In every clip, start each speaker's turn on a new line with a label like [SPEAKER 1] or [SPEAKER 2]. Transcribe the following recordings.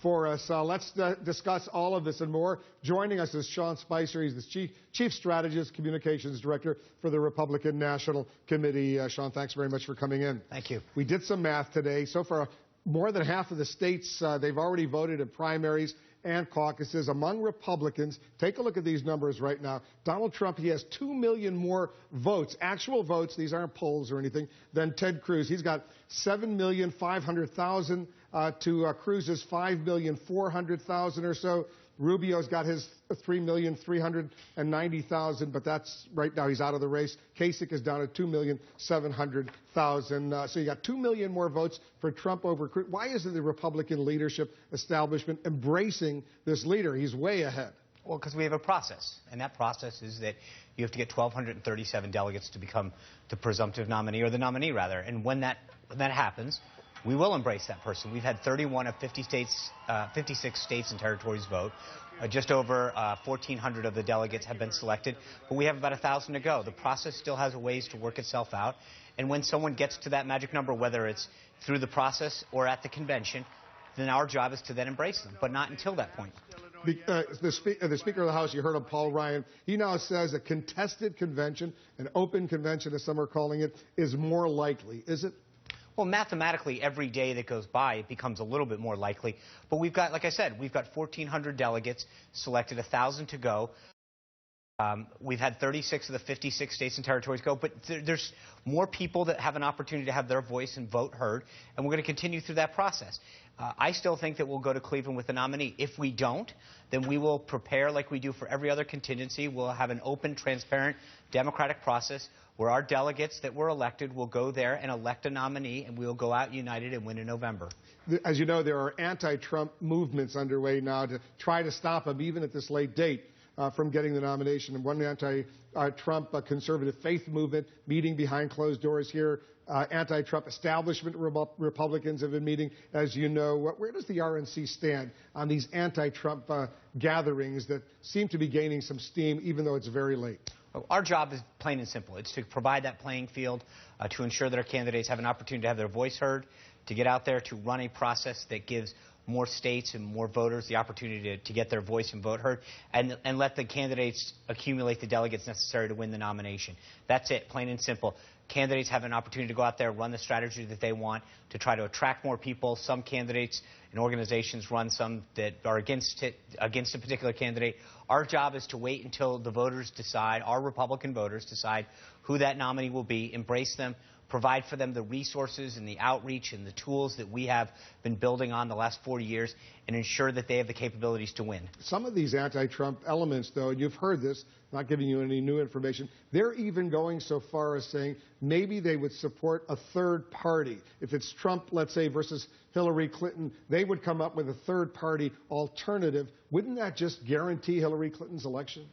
[SPEAKER 1] for us. Let's discuss all of this and more. Joining us is Sean Spicer. He's the Chief Strategist, Communications Director for the Republican National Committee. Sean, thanks very much for coming in.
[SPEAKER 2] Thank you.
[SPEAKER 1] We did some math today. So far, more than half of the states, they've already voted in primaries and caucuses. Among Republicans, take a look at these numbers right now. Donald Trump, he has 2 million more votes, actual votes, these aren't polls or anything, than Ted Cruz. He's got 7,500,000 to Cruz's 5,400,000 or so. Rubio's got his 3,390,000, but that's right now he's out of the race. Kasich is down at 2,700,000. So you got 2 million more votes for Trump over Cruz. Why isn't the Republican leadership establishment embracing this leader? He's way ahead.
[SPEAKER 2] Well, because we have a process, and that process is that you have to get 1,237 delegates to become the presumptive nominee, or the nominee, rather. And when that happens, we will embrace that person. We've had 31 of 56 states and territories vote. Just over 1,400 of the delegates have been selected, but we have about 1,000 to go. The process still has a ways to work itself out. And when someone gets to that magic number, whether it's through the process or at the convention, then our job is to then embrace them, but not until that point.
[SPEAKER 1] The Speaker of the House, you heard of Paul Ryan, he now says a contested convention, an open convention as some are calling it, is more likely. Is it?
[SPEAKER 2] Well, mathematically, every day that goes by, it becomes a little bit more likely. But we've got, like I said, we've got 1,400 delegates selected, 1,000 to go. We've had 36 of the 56 states and territories go, but there's more people that have an opportunity to have their voice and vote heard, and we're going to continue through that process. I still think that we'll go to Cleveland with the nominee. If we don't, then we will prepare like we do for every other contingency. We'll have an open, transparent, democratic process where our delegates that were elected will go there and elect a nominee, and we will go out united and win in November.
[SPEAKER 1] As you know, there are anti-Trump movements underway now to try to stop him, even at this late date, from getting the nomination. And one anti-Trump conservative faith movement meeting behind closed doors here. Anti-Trump establishment Republicans have been meeting, as you know. Where does the RNC stand on these anti-Trump gatherings that seem to be gaining some steam, even though it's very late?
[SPEAKER 2] Our job is plain and simple. It's to provide that playing field, to ensure that our candidates have an opportunity to have their voice heard, to get out there, to run a process that gives more states and more voters the opportunity to get their voice and vote heard, and let the candidates accumulate the delegates necessary to win the nomination. That's it, plain and simple. Candidates have an opportunity to go out there, run the strategy that they want to try to attract more people. Some candidates and organizations run some that are against a particular candidate. Our job is to wait until the voters decide, our Republican voters decide who that nominee will be, embrace them, provide for them the resources and the outreach and the tools that we have been building on the last 40 years, and ensure that they have the capabilities to win.
[SPEAKER 1] Some of these anti-Trump elements, though, and you've heard this, not giving you any new information, they're even going so far as saying maybe they would support a third party. If it's Trump, let's say, versus Hillary Clinton, they would come up with a third party alternative. Wouldn't that just guarantee Hillary Clinton's election?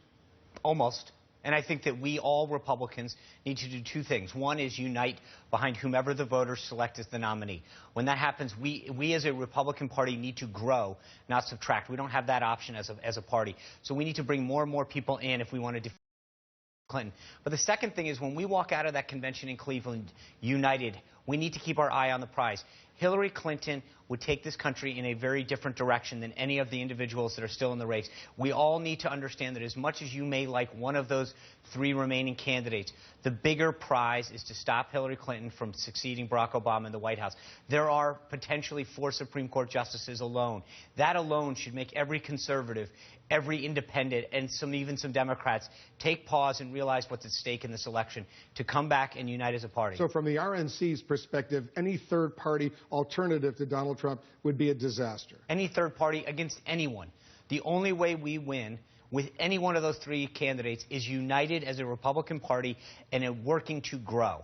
[SPEAKER 2] Almost. And I think that we, all Republicans, need to do two things. One is unite behind whomever the voters select as the nominee. When that happens, we as a Republican Party need to grow, not subtract. We don't have that option as a party. So we need to bring more and more people in if we want to defeat Clinton. But the second thing is, when we walk out of that convention in Cleveland united, we need to keep our eye on the prize. Hillary Clinton would take this country in a very different direction than any of the individuals that are still in the race. We all need to understand that as much as you may like one of those three remaining candidates, the bigger prize is to stop Hillary Clinton from succeeding Barack Obama in the White House. There are potentially 4 Supreme Court justices alone. That alone should make every conservative, every independent, and even some Democrats take pause and realize what's at stake in this election, to come back and unite as a party.
[SPEAKER 1] So from the RNC's perspective, any third party alternative to Donald Trump would be a disaster.
[SPEAKER 2] Any third party against anyone. The only way we win with any one of those three candidates is united as a Republican Party and working to grow.